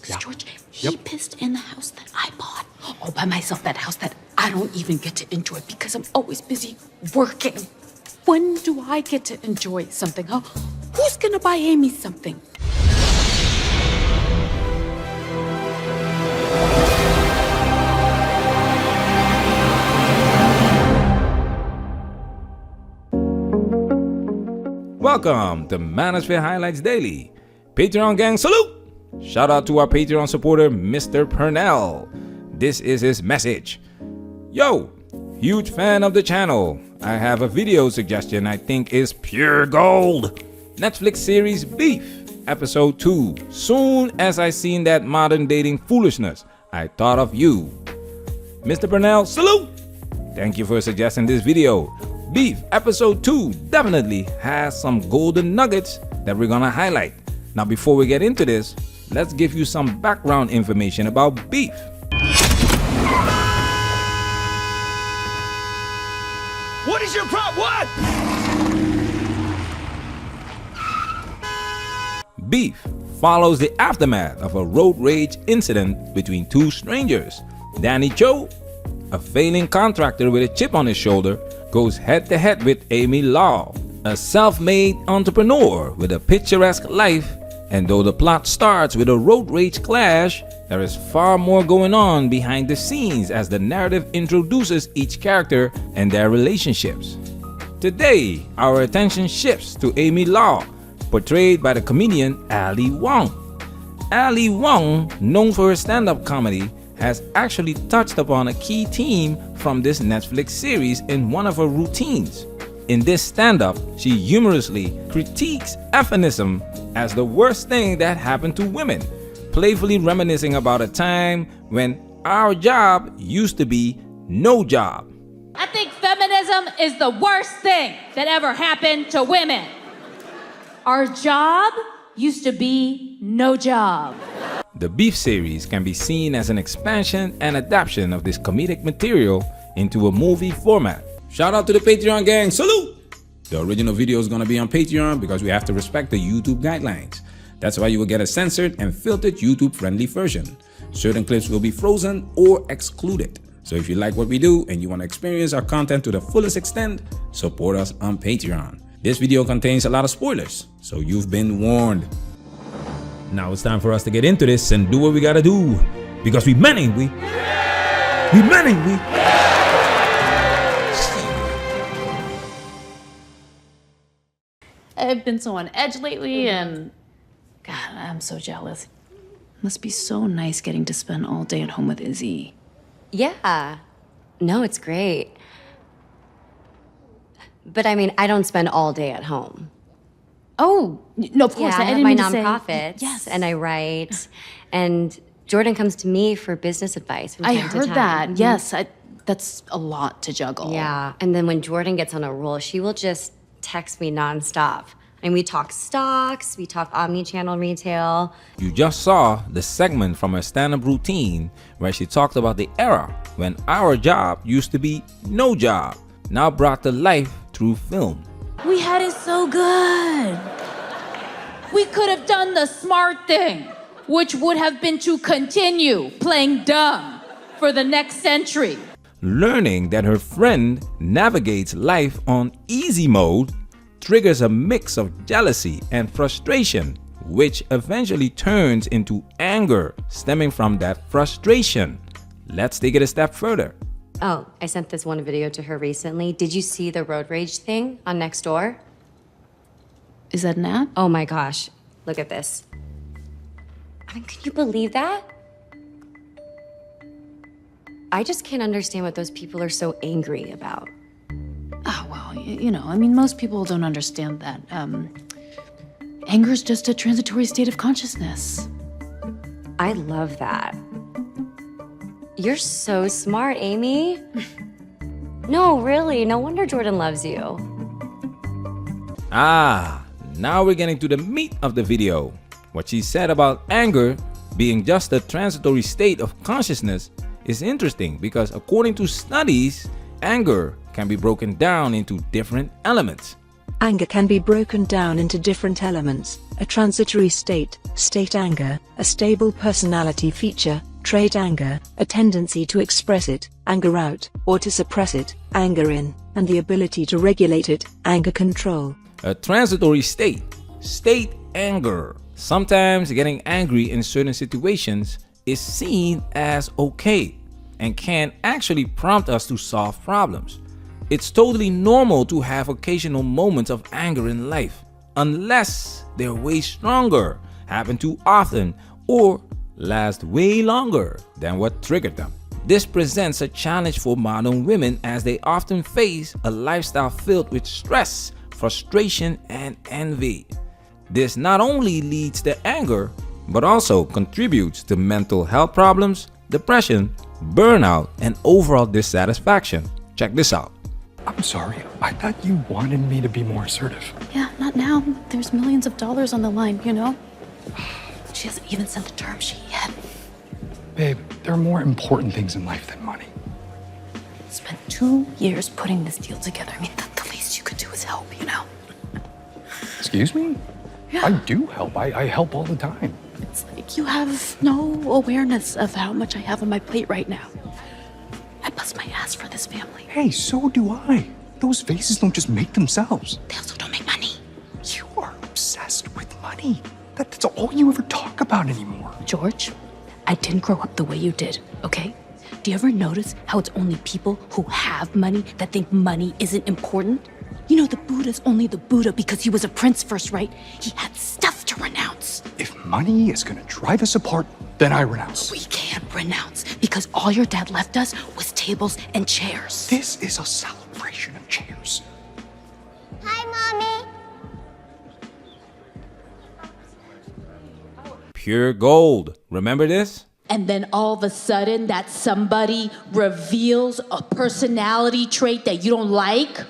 Because George, he pissed in the house that I bought. All by myself, that house that I don't even get to enjoy because I'm always busy working. When do I get to enjoy something, huh? Who's gonna buy Amy something? Welcome to Manosphere Highlights Daily. Patreon gang salute! Shout out to our Patreon supporter, Mr. Purnell. This is his message. Yo, huge fan of the channel. I have a video suggestion I think is pure gold. Netflix series Beef, episode 2. Soon as I seen that modern dating foolishness, I thought of you. Mr. Purnell, salute! Thank you for suggesting this video. Beef, episode 2 definitely has some golden nuggets that we're gonna highlight. Now before we get into this, let's give you some background information about Beef. What is your problem? What? Beef follows the aftermath of a road rage incident between two strangers. Danny Cho, a failing contractor with a chip on his shoulder, goes head-to-head with Amy Lau, a self-made entrepreneur with a picturesque life. And though the plot starts with a road rage clash, there is far more going on behind the scenes as the narrative introduces each character and their relationships. Today, our attention shifts to Amy Lau, portrayed by the comedian Ali Wong. Ali Wong, known for her stand-up comedy, has actually touched upon a key theme from this Netflix series in one of her routines. In this stand-up, she humorously critiques feminism as the worst thing that happened to women, playfully reminiscing about a time when our job used to be no job. I think feminism is the worst thing that ever happened to women. Our job used to be no job. The Beef series can be seen as an expansion and adaptation of this comedic material into a movie format. Shout out to the Patreon gang, salute! The original video is going to be on Patreon because we have to respect the YouTube guidelines. That's why you will get a censored and filtered YouTube-friendly version. Certain clips will be frozen or excluded. So if you like what we do and you want to experience our content to the fullest extent, support us on Patreon. This video contains a lot of spoilers, so you've been warned. Now it's time for us to get into this and do what we gotta do. Because we men, ain't we? We men, ain't we? I've been so on edge lately, and God, I'm so jealous. Must be so nice getting to spend all day at home with Izzy. Yeah. No, it's great. But I mean, I don't spend all day at home. Oh, no, of course. Yeah, I I have didn't my mean to say. nonprofits. Yes. And I write. And Jordan comes to me for business advice from I time to heard time. that. Mhm. Yes, that's a lot to juggle. Yeah. And then when Jordan gets on a roll, she will just text me nonstop. And we talk stocks, we talk omni-channel retail. You just saw the segment from her stand-up routine where she talked about the era when our job used to be no job, now brought to life through film. We had it so good. We could have done the smart thing, which would have been to continue playing dumb for the next century. Learning that her friend navigates life on easy mode triggers a mix of jealousy and frustration, which eventually turns into anger stemming from that frustration. Let's take it a step further. Oh, I sent this one video to her recently. Did you see the road rage thing on Nextdoor? Is that an app? Oh my gosh, look at this. I mean, can you believe that? I just can't understand what those people are so angry about. Oh, well, you know, I mean, most people don't understand that. Anger is just a transitory state of consciousness. I love that. You're so smart, Amy. No, really, no wonder Jordan loves you. Ah, now we're getting to the meat of the video. What she said about anger being just a transitory state of consciousness is interesting because according to studies, anger can be broken down into different elements. Anger can be broken down into different elements: a transitory state, state anger; a stable personality feature, trait anger; a tendency to express it, anger out, or to suppress it, anger in; and the ability to regulate it, anger control. A transitory state, state anger. Sometimes getting angry in certain situations is seen as okay and can actually prompt us to solve problems. It's totally normal to have occasional moments of anger in life, unless they're way stronger, happen too often, or last way longer than what triggered them. This presents a challenge for modern women as they often face a lifestyle filled with stress, frustration, and envy. This not only leads to anger, but also contributes to mental health problems, depression, burnout, and overall dissatisfaction. Check this out. I'm sorry, I thought you wanted me to be more assertive. Yeah, not now. There's millions of dollars on the line, you know? She hasn't even sent the term sheet yet. Babe, there are more important things in life than money. Spent 2 years putting this deal together. I mean, the least you could do is help, you know? Excuse me? Yeah. I do help. I help all the time. It's like you have no awareness of how much I have on my plate right now. I bust my ass for this family. Hey, so do I. Those faces don't just make themselves. They also don't make money. You are obsessed with money. That's all you ever talk about anymore. George, I didn't grow up the way you did, okay? Do you ever notice how it's only people who have money that think money isn't important? You know, the Buddha's only the Buddha because he was a prince first, right? He had stuff to renounce. If money is gonna drive us apart, then I renounce. We can't renounce because all your dad left us was tables and chairs. This is a celebration of chairs. Hi, Mommy. Pure gold. Remember this? And then all of a sudden, that somebody reveals a personality trait that you don't like.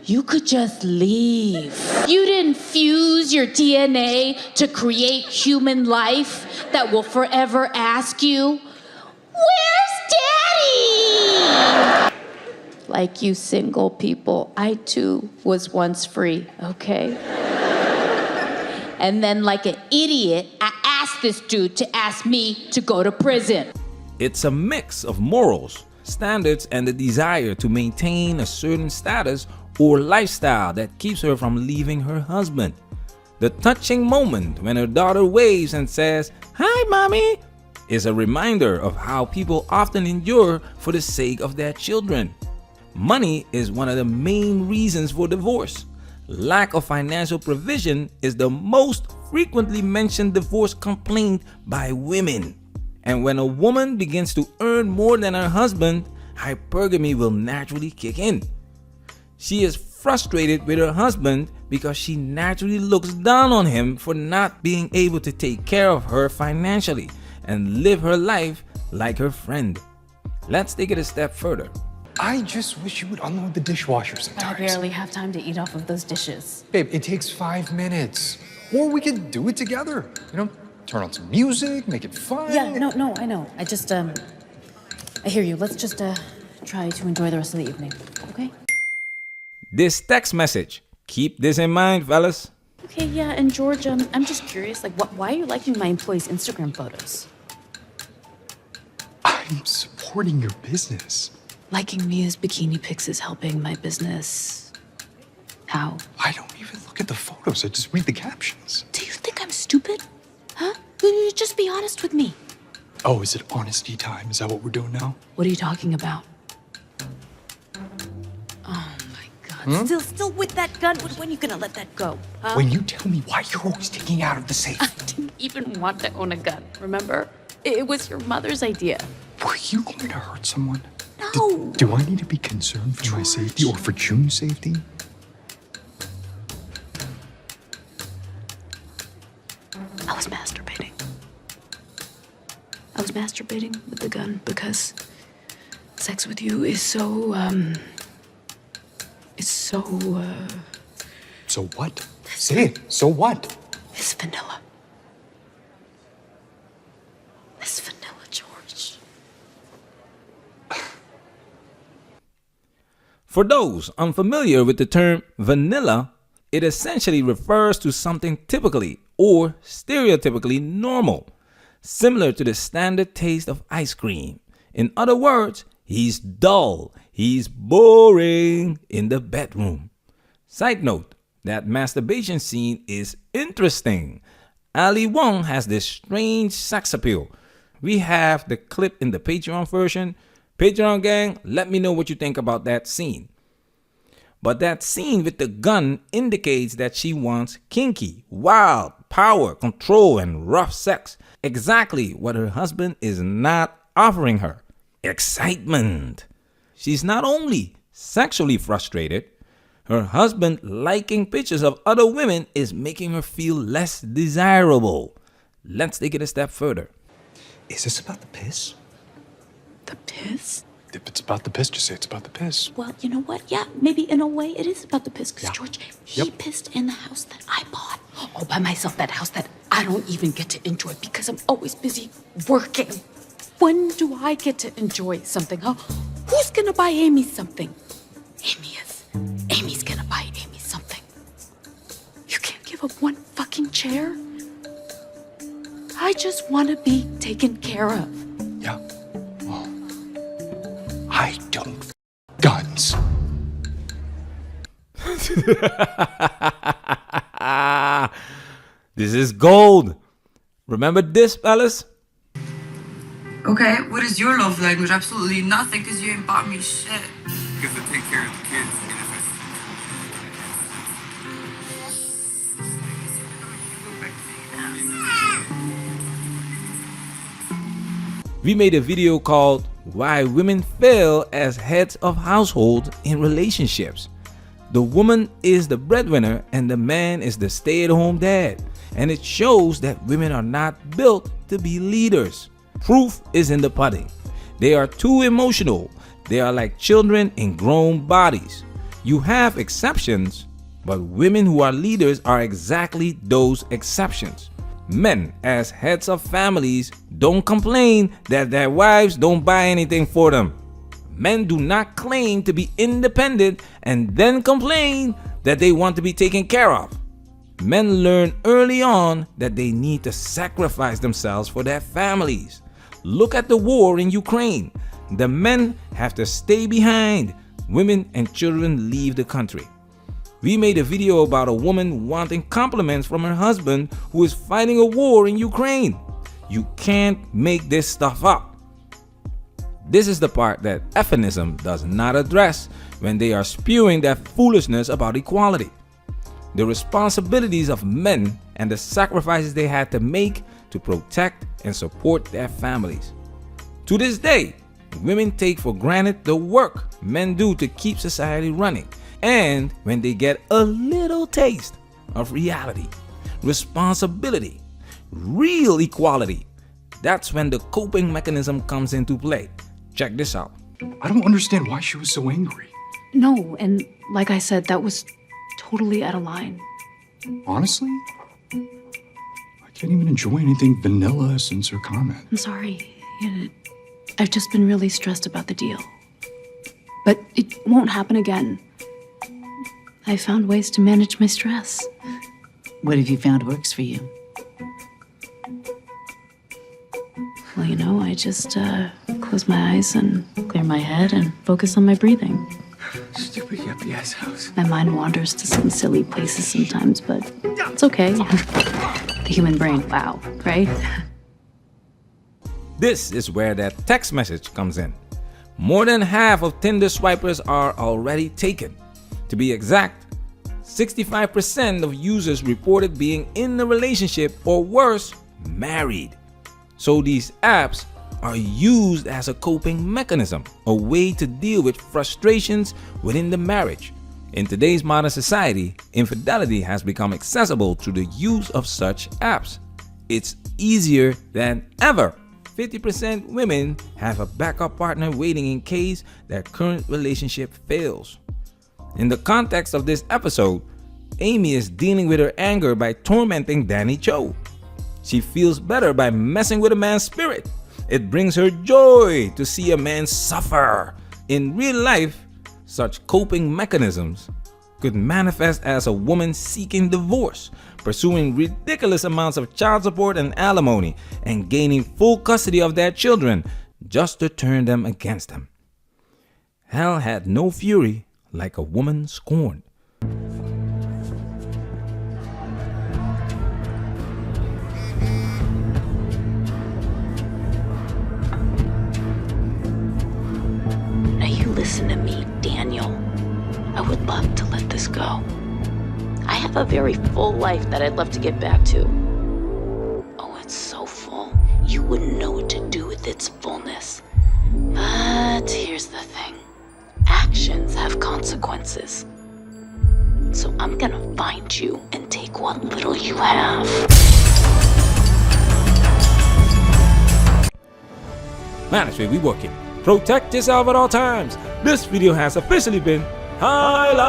You could just leave. You didn't fuse your DNA to create human life that will forever ask you, "Where's Daddy?" Like you single people, I too was once free, okay? And then like an idiot, I asked this dude to ask me to go to prison. It's a mix of morals, standards, and the desire to maintain a certain status or lifestyle that keeps her from leaving her husband. The touching moment when her daughter waves and says, "Hi, Mommy," is a reminder of how people often endure for the sake of their children. Money is one of the main reasons for divorce. Lack of financial provision is the most frequently mentioned divorce complaint by women. And when a woman begins to earn more than her husband, hypergamy will naturally kick in. She is frustrated with her husband because she naturally looks down on him for not being able to take care of her financially and live her life like her friend. Let's take it a step further. I just wish you would unload the dishwasher sometimes. I barely have time to eat off of those dishes. Babe, it takes 5 minutes. Or we could do it together. You know, turn on some music, make it fun. Yeah, no, I know. I just, I hear you. Let's just, try to enjoy the rest of the evening, okay? This text message. Keep this in mind, fellas. Okay, yeah, and George, I'm just curious, like, why are you liking my employees' Instagram photos? I'm supporting your business. Liking me as bikini pics is helping my business. How? I don't even look at the photos. I just read the captions. Do you think I'm stupid? Huh? You just be honest with me. Oh, is it honesty time? Is that what we're doing now? What are you talking about? Oh my God! Still with that gun? When are you gonna let that go? Huh? When you tell me why you're always taking out of the safe. I didn't even want to own a gun. Remember? It was your mother's idea. Were you going to hurt someone? No. Do I need to be concerned for my safety or for June's safety? I was masturbating. I was masturbating with the gun because sex with you is so, it's so, So what? Say it. So what? it's vanilla. It's vanilla, George. For those unfamiliar with the term vanilla, it essentially refers to something typically or stereotypically normal, similar to the standard taste of ice cream. In other words, he's dull, he's boring in the bedroom. Side note, that masturbation scene is interesting. Ali Wong has this strange sex appeal. We have the clip in the Patreon version. Patreon gang, let me know what you think about that scene. But that scene with the gun indicates that she wants kinky, wild, power, control, and rough sex. Exactly what her husband is not offering her. Excitement. She's not only sexually frustrated, her husband liking pictures of other women is making her feel less desirable. Let's take it a step further. Is this about the piss? The piss? If it's about the piss, just say it's about the piss. Well, you know what? Yeah, maybe in a way it is about the piss. Because, Yeah. George, he pissed in the house that I bought. All by myself, that house that I don't even get to enjoy because I'm always busy working. When do I get to enjoy something, huh? Who's gonna buy Amy something? Amy's gonna buy Amy something. You can't give up one fucking chair? I just wanna be taken care of. Yeah. Well, I don't guns. This is gold. Remember this, fellas? Okay, what is your love language? Absolutely nothing, because you ain't bought me shit. Because I take care of the kids. We made a video called Why Women Fail as Heads of Households in Relationships. The woman is the breadwinner and the man is the stay-at-home dad. And it shows that women are not built to be leaders. Proof is in the pudding. They are too emotional. They are like children in grown bodies. You have exceptions, but women who are leaders are exactly those exceptions. Men, as heads of families, don't complain that their wives don't buy anything for them. Men do not claim to be independent and then complain that they want to be taken care of. Men learn early on that they need to sacrifice themselves for their families. Look at the war in Ukraine. The men have to stay behind. Women and children leave the country. We made a video about a woman wanting compliments from her husband who is fighting a war in Ukraine. You can't make this stuff up. This is the part that feminism does not address when they are spewing their foolishness about equality. The responsibilities of men and the sacrifices they had to make to protect and support their families. To this day, women take for granted the work men do to keep society running. And when they get a little taste of reality, responsibility, real equality, that's when the coping mechanism comes into play. Check this out. I don't understand why she was so angry. No, and like I said, that was totally out of line. Honestly, I can't even enjoy anything vanilla since her comment. I'm sorry. Yeah, I've just been really stressed about the deal. But it won't happen again. I found ways to manage my stress. What have you found works for you? Well, you know, I just close my eyes and clear my head and focus on my breathing. Stupid yuppie ass house. My mind wanders to some silly places sometimes, but it's okay. The human brain, wow, right? This is where that text message comes in. More than half of Tinder swipers are already taken. To be exact, 65% of users reported being in a relationship or worse, married. So these apps are used as a coping mechanism, a way to deal with frustrations within the marriage. In today's modern society, infidelity has become accessible through the use of such apps. It's easier than ever. 50% women have a backup partner waiting in case their current relationship fails. In the context of this episode, Amy is dealing with her anger by tormenting Danny Cho. She feels better by messing with a man's spirit. It brings her joy to see a man suffer. In real life, Such coping mechanisms could manifest as a woman seeking divorce, pursuing ridiculous amounts of child support and alimony, and gaining full custody of their children just to turn them against them. Hell had no fury like a woman scorned. Now you listen to me, Daniel. I would love to let this go. I have a very full life that I'd love to get back to. Oh, it's so full. You wouldn't know what to do with its fullness. But here's the thing. Actions have consequences. So I'm gonna find you and take what little you have. Management, we working. Protect yourself at all times. This video has officially been highlighted.